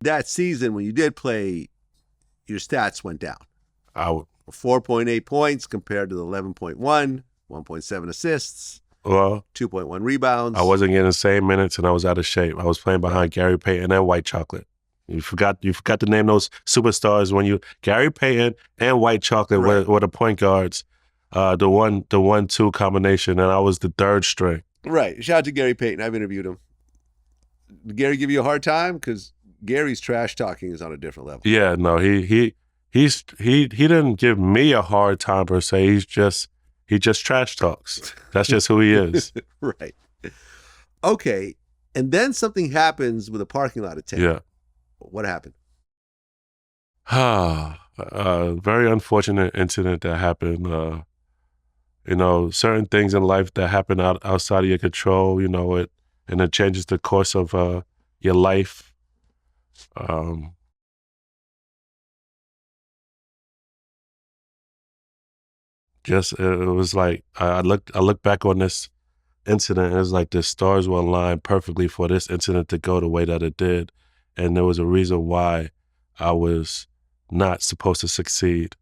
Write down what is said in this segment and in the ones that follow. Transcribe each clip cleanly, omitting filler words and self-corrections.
That season, when you did play, your stats went down. I would, 4.8 points compared to the 11.1, 1.7 assists, well, 2.1 rebounds. I wasn't getting the same minutes and I was out of shape. I was playing behind Gary Payton and White Chocolate. You forgot to name those superstars when you Gary Payton and White Chocolate were the point guards, the 1-2 combination, and I was the third string. Right. Shout out to Gary Payton. I've interviewed him. Did Gary give you a hard time? Because Gary's trash talking is on a different level. Yeah, no, he didn't give me a hard time per se. He just trash talks. That's just who he is. Right. Okay. And then something happens with a parking lot attendant. Yeah. What happened? Very unfortunate incident that happened. Certain things in life that happen outside of your control, and it changes the course of your life. It was like I look back on this incident, and it's like the stars were aligned perfectly for this incident to go the way that it did, and there was a reason why I was not supposed to succeed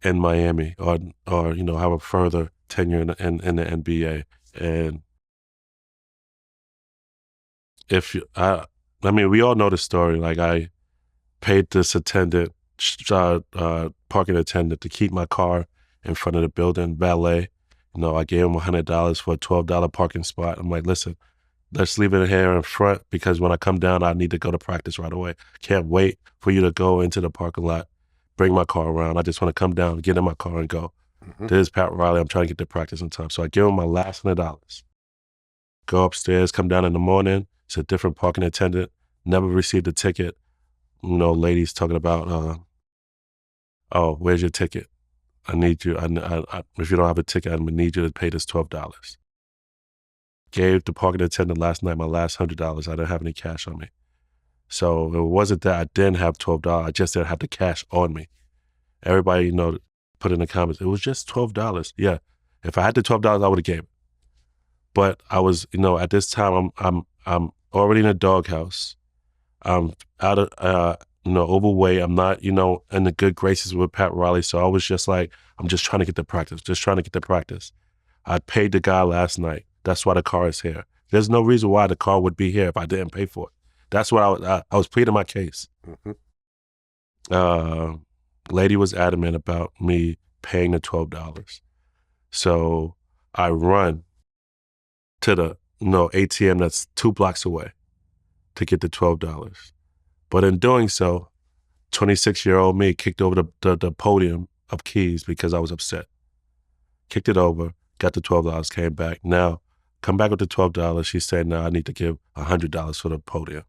in Miami or have a further tenure in the NBA. And we all know the story. Like, I paid this attendant, parking attendant, to keep my car in front of the building, valet. I gave him $100 for a $12 parking spot. I'm like, listen, let's leave it here in front because when I come down, I need to go to practice right away. Can't wait for you to go into the parking lot, bring my car around. I just want to come down, get in my car and go. Mm-hmm. This is Pat Riley. I'm trying to get to practice on time. So I give him my last $100. Go upstairs, come down in the morning. It's a different parking attendant. Never received a ticket. Ladies talking about, oh, where's your ticket? I need you. If you don't have a ticket, I'm going to need you to pay this $12. Gave the parking attendant last night my last $100. I didn't have any cash on me. So it wasn't that I didn't have $12. I just didn't have the cash on me. Everybody, put in the comments, it was just $12. Yeah. If I had the $12, I would have gave it. But I was, at this time, I'm already in a doghouse. I'm out of, overweight. I'm not, in the good graces with Pat Riley. So I was just like, I'm just trying to get to practice. I paid the guy last night. That's why the car is here. There's no reason why the car would be here if I didn't pay for it. That's what I was pleading my case. Mm-hmm. Lady was adamant about me paying the $12. So I run to the ATM that's 2 blocks away to get the $12. But in doing so, 26-year-old me kicked over the podium of keys because I was upset. Kicked it over, got the $12, came back. Now, come back with the $12. She said, no, I need to give $100 for the podium.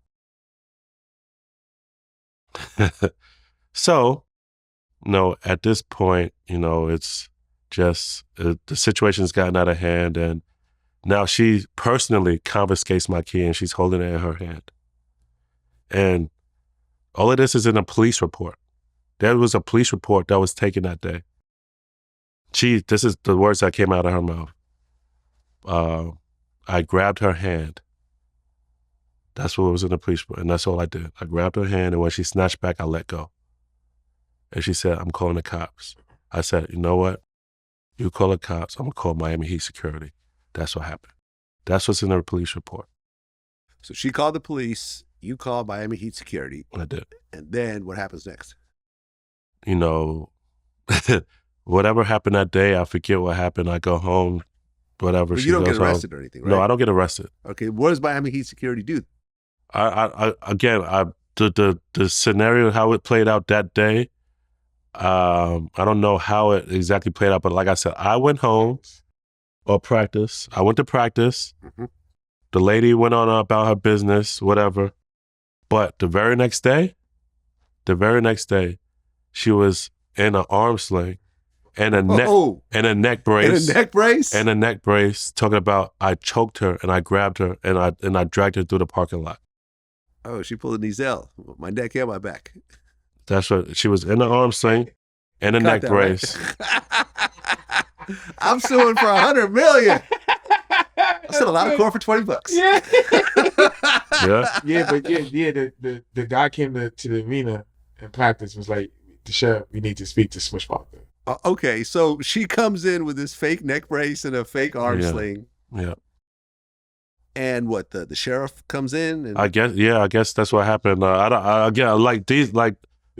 So, at this point, it's just the situation's gotten out of hand, and now she personally confiscates my key and she's holding it in her hand. And all of this is in a police report. There was a police report that was taken that day. This is the words that came out of her mouth. I grabbed her hand. That's what was in the police report, and that's all I did. I grabbed her hand, and when she snatched back, I let go. And she said, I'm calling the cops. I said, you know what? You call the cops, I'm going to call Miami Heat security. That's what happened. That's what's in the police report. So she called the police, you called Miami Heat security. I did. And then what happens next? Whatever happened that day, I forget what happened. I go home, whatever. But you don't get arrested or anything, right? No, I don't get arrested. Okay, what does Miami Heat security do? The scenario, how it played out that day, I don't know how it exactly played out, but like I said, I went home or practice. I went to practice. Mm-hmm. The lady went on about her business, whatever. But the very next day, she was in an arm sling and a neck brace, talking about I choked her and I grabbed her and I dragged her through the parking lot. Oh, she pulled a Nizel, my neck and my back. That's what she was in the arm sling and a neck brace. Right? I'm suing for $100 million. I'll sell a lot of corn for $20. Yeah. Yeah. The guy came to the arena and practice was like, the sheriff, we need to speak to Smush Parker. Okay, so she comes in with this fake neck brace and a fake arm sling. Yeah. And what, the sheriff comes in? And... I guess that's what happened.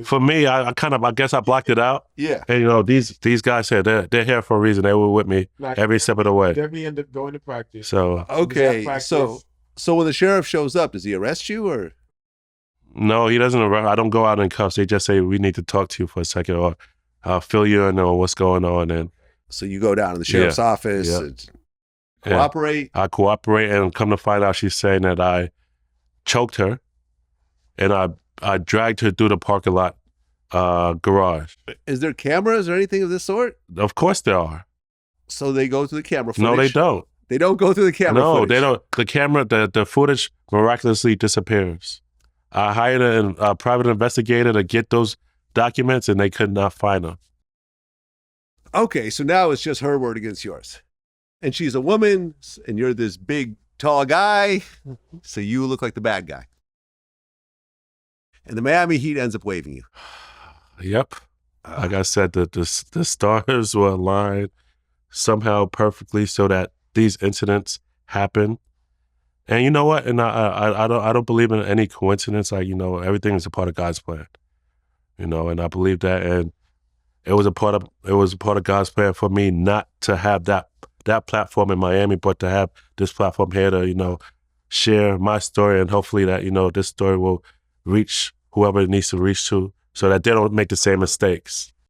For me, I guess I blocked it out. Yeah. And these guys said they're here for a reason. They were with me every step of the way. Definitely end up going to practice. So okay, so when the sheriff shows up, does he arrest you or? No, he doesn't arrest. I don't go out in cuffs. They just say we need to talk to you for a second, or I'll fill you in on what's going on. And so you go down to the sheriff's office. And cooperate. I cooperate, and come to find out, she's saying that I choked her, and I dragged her through the parking lot garage. Is there cameras or anything of this sort? Of course there are. So they go through the camera footage? No, they don't. They don't go through the camera footage? No, they don't. The camera, the footage miraculously disappears. I hired a private investigator to get those documents, and they could not find them. Okay, so now it's just her word against yours. And she's a woman, and you're this big, tall guy, so you look like the bad guy. And the Miami Heat ends up waiving you. Yep. Like I said, the stars were aligned somehow perfectly so that these incidents happen. And you know what? And I don't believe in any coincidence. Like, everything is a part of God's plan. And I believe that. And it was a part of God's plan for me not to have that platform in Miami, but to have this platform here to, share my story, and hopefully that, this story will reach whoever it needs to reach to, so that they don't make the same mistakes.